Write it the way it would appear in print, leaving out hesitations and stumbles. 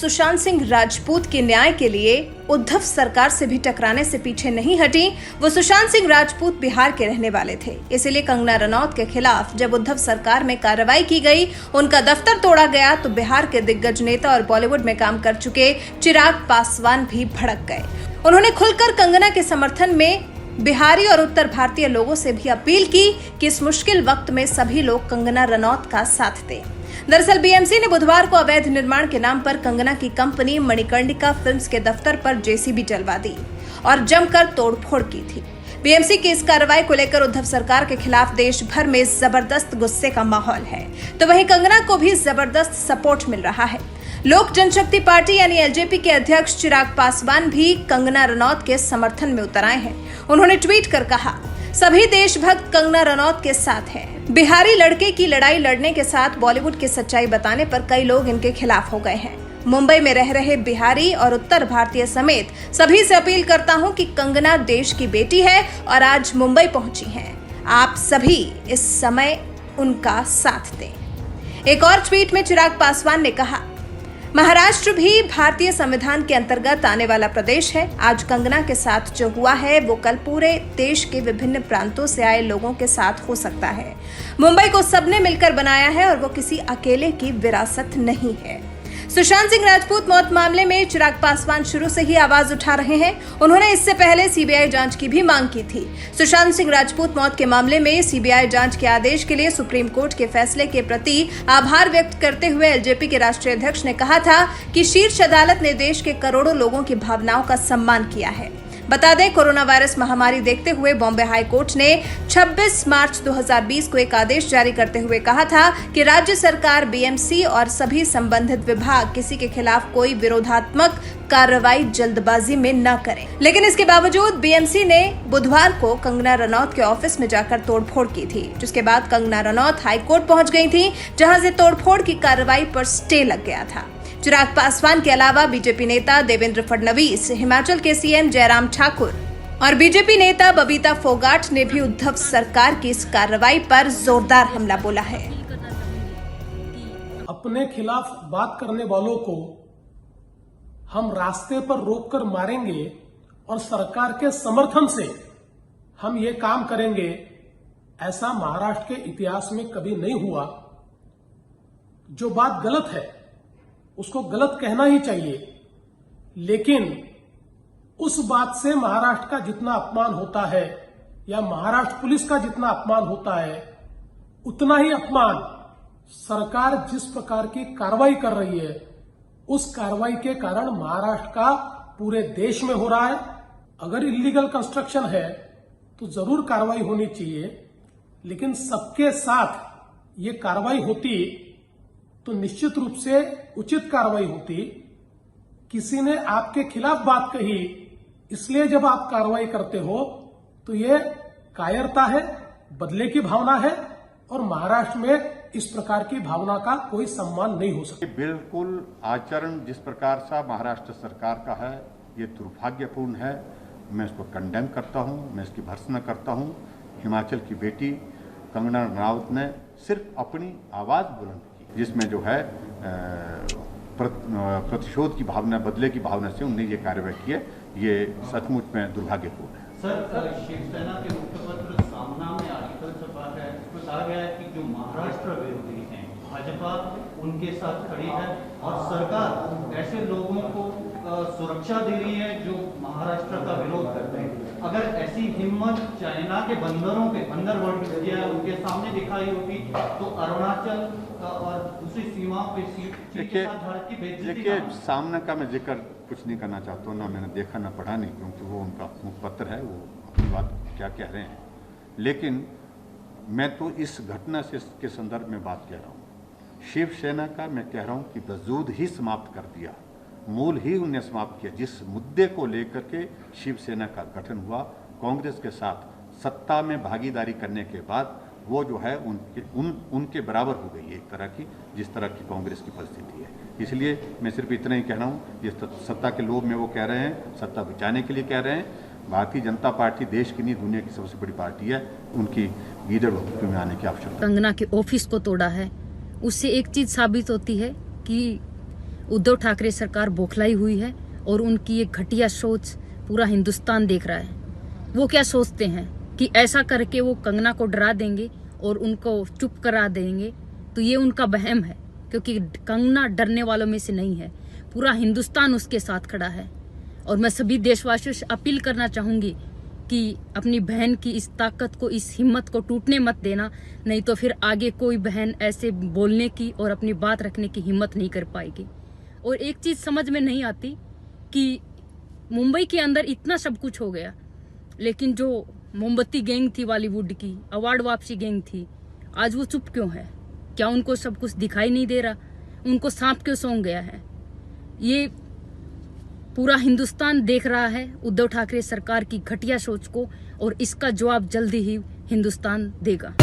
सुशांत सिंह राजपूत के न्याय के लिए उद्धव सरकार से भी टकराने से पीछे नहीं हटी। वो सुशांत सिंह राजपूत बिहार के रहने वाले थे, इसलिए कंगना रनौत के खिलाफ जब उद्धव सरकार में कार्रवाई की गई, उनका दफ्तर तोड़ा गया, तो बिहार के दिग्गज नेता और बॉलीवुड में काम कर चुके चिराग पासवान भी भड़क गए। उन्होंने खुलकर कंगना के समर्थन में बिहारी और उत्तर भारतीय लोगों से भी अपील की कि इस मुश्किल वक्त में सभी लोग कंगना रनौत का साथ दें। दरअसल बीएमसी ने बुधवार को अवैध निर्माण के नाम पर कंगना की कंपनी मणिकर्णिका फिल्म्स के दफ्तर पर जेसीबी चलवा दी और जमकर तोड़फोड़ की थी। बीएमसी की इस कार्रवाई को लेकर उद्धव सरकार के खिलाफ देश भर में जबरदस्त गुस्से का माहौल है, तो वहीं कंगना को भी जबरदस्त सपोर्ट मिल रहा है। लोक जनशक्ति पार्टी यानी एलजेपी के अध्यक्ष चिराग पासवान भी कंगना रनौत के समर्थन में उतर आए हैं। उन्होंने ट्वीट कर कहा, सभी देशभक्त कंगना रनौत के साथ हैं। बिहारी लड़के की लड़ाई लड़ने के साथ बॉलीवुड की सच्चाई बताने पर कई लोग इनके खिलाफ हो गए हैं। मुंबई में रह रहे बिहारी और उत्तर भारतीय समेत सभी से अपील करता हूं कि कंगना देश की बेटी है और आज मुंबई पहुंची हैं। आप सभी इस समय उनका साथ दें। एक और ट्वीट में चिराग पासवान ने कहा, महाराष्ट्र भी भारतीय संविधान के अंतर्गत आने वाला प्रदेश है। आज कंगना के साथ जो हुआ है वो कल पूरे देश के विभिन्न प्रांतों से आए लोगों के साथ हो सकता है। मुंबई को सबने मिलकर बनाया है और वो किसी अकेले की विरासत नहीं है। सुशांत सिंह राजपूत मौत मामले में चिराग पासवान शुरू से ही आवाज उठा रहे हैं। उन्होंने इससे पहले सीबीआई जांच की भी मांग की थी। सुशांत सिंह राजपूत मौत के मामले में सीबीआई जांच के आदेश के लिए सुप्रीम कोर्ट के फैसले के प्रति आभार व्यक्त करते हुए एलजेपी के राष्ट्रीय अध्यक्ष ने कहा था कि शीर्ष अदालत ने देश के करोड़ों लोगों की भावनाओं का सम्मान किया है। बता दें, कोरोना वायरस महामारी देखते हुए बॉम्बे हाई कोर्ट ने 26 मार्च 2020 को एक आदेश जारी करते हुए कहा था कि राज्य सरकार, बीएमसी और सभी संबंधित विभाग किसी के खिलाफ कोई विरोधात्मक कार्रवाई जल्दबाजी में न करें। लेकिन इसके बावजूद बीएमसी ने बुधवार को कंगना रनौत के ऑफिस में जाकर तोड़फोड़ की थी, जिसके बाद कंगना रनौत हाई कोर्ट पहुंच गई थी, जहां से तोड़फोड़ की कार्रवाई पर स्टे लग गया था। चिराग पासवान के अलावा बीजेपी नेता देवेंद्र फडणवीस, हिमाचल के सीएम जयराम ठाकुर और बीजेपी नेता बबीता फोगाट ने भी उद्धव सरकार की इस कार्रवाई पर जोरदार हमला बोला है। अपने खिलाफ बात करने वालों को हम रास्ते पर रोककर मारेंगे और सरकार के समर्थन से हम ये काम करेंगे, ऐसा महाराष्ट्र के इतिहास में कभी नहीं हुआ। जो बात गलत है उसको गलत कहना ही चाहिए, लेकिन उस बात से महाराष्ट्र का जितना अपमान होता है या महाराष्ट्र पुलिस का जितना अपमान होता है, उतना ही अपमान सरकार जिस प्रकार की कार्रवाई कर रही है उस कार्रवाई के कारण महाराष्ट्र का पूरे देश में हो रहा है। अगर इलीगल कंस्ट्रक्शन है तो जरूर कार्रवाई होनी चाहिए, लेकिन सबके साथ ये कार्रवाई होती तो निश्चित रूप से उचित कार्रवाई होती। किसी ने आपके खिलाफ बात कही, इसलिए जब आप कार्रवाई करते हो तो ये कायरता है, बदले की भावना है और महाराष्ट्र में इस प्रकार की भावना का कोई सम्मान नहीं हो सकता। बिल्कुल आचरण जिस प्रकार से महाराष्ट्र सरकार का है ये दुर्भाग्यपूर्ण है। मैं इसको कंडेम करता हूं, मैं इसकी भर्त्सना करता हूं। हिमाचल की बेटी कंगना रनौत ने सिर्फ अपनी आवाज बुलंद की, जिसमें जो है प्रतिशोध की भावना, बदले की भावना से उन्होंने ये कार्रवाई की है। ये सचमुच में दुर्भाग्यपूर्ण है। सर, शिवसेना के मुखपत्र सामना में आर्टिकल छपा है, इसमें कहा गया है कि जो महाराष्ट्र विरोधी हैं, भाजपा उनके साथ खड़ी है और सरकार ऐसे लोगों को सुरक्षा दे रही है जो महाराष्ट्र का विरोध करते हैं। अगर ऐसी हिम्मत चाइना के बंदरों के अंडरवर्ल्ड उनके सामने दिखाई होती तो अरुणाचल और दूसरी सीमा पे देखिए, सामने का मैं जिक्र कुछ नहीं करना चाहता हूँ, ना मैंने देखा ना पढ़ा नहीं, क्योंकि वो उनका मुखपत्र है, वो अपनी बात क्या कह रहे हैं। लेकिन मैं तो इस घटना से के संदर्भ में बात कह रहा हूँ। शिवसेना का मैं कह रहा हूँ कि वजूद ही समाप्त कर दिया, मूल ही उन्हें समाप्त किया। जिस मुद्दे को लेकर के शिवसेना का गठन हुआ, कांग्रेस के साथ सत्ता में भागीदारी करने के बाद वो जो है उनके बराबर हो गई है, एक तरह की, जिस तरह की कांग्रेस की परिस्थिति है। इसलिए मैं सिर्फ इतना ही कह रहा हूँ, जिस सत्ता के लोभ में वो कह रहे हैं, सत्ता बचाने के लिए कह रहे हैं। भारतीय जनता पार्टी देश की नहीं, दुनिया की सबसे बड़ी पार्टी है, उनकी लीडर में आने की आवश्यकता। कंगना के ऑफिस को तोड़ा है, उससे एक चीज साबित होती है कि उद्धव ठाकरे सरकार बौखलाई हुई है और उनकी एक घटिया सोच पूरा हिंदुस्तान देख रहा है। वो क्या सोचते हैं कि ऐसा करके वो कंगना को डरा देंगे और उनको चुप करा देंगे, तो ये उनका वहम है, क्योंकि कंगना डरने वालों में से नहीं है। पूरा हिंदुस्तान उसके साथ खड़ा है। और मैं सभी देशवासियों से अपील करना चाहूंगी कि अपनी बहन की इस ताकत को, इस हिम्मत को टूटने मत देना, नहीं तो फिर आगे कोई बहन ऐसे बोलने की और अपनी बात रखने की हिम्मत नहीं कर पाएगी। और एक चीज समझ में नहीं आती कि मुंबई के अंदर इतना सब कुछ हो गया, लेकिन जो मोमबत्ती गैंग थी बॉलीवुड की, अवार्ड वापसी गैंग थी, आज वो चुप क्यों है? क्या उनको सब कुछ दिखाई नहीं दे रहा? उनको सांप क्यों सौंग गया है? ये पूरा हिंदुस्तान देख रहा है उद्धव ठाकरे सरकार की घटिया सोच को, और इसका जवाब जल्दी ही हिंदुस्तान देगा।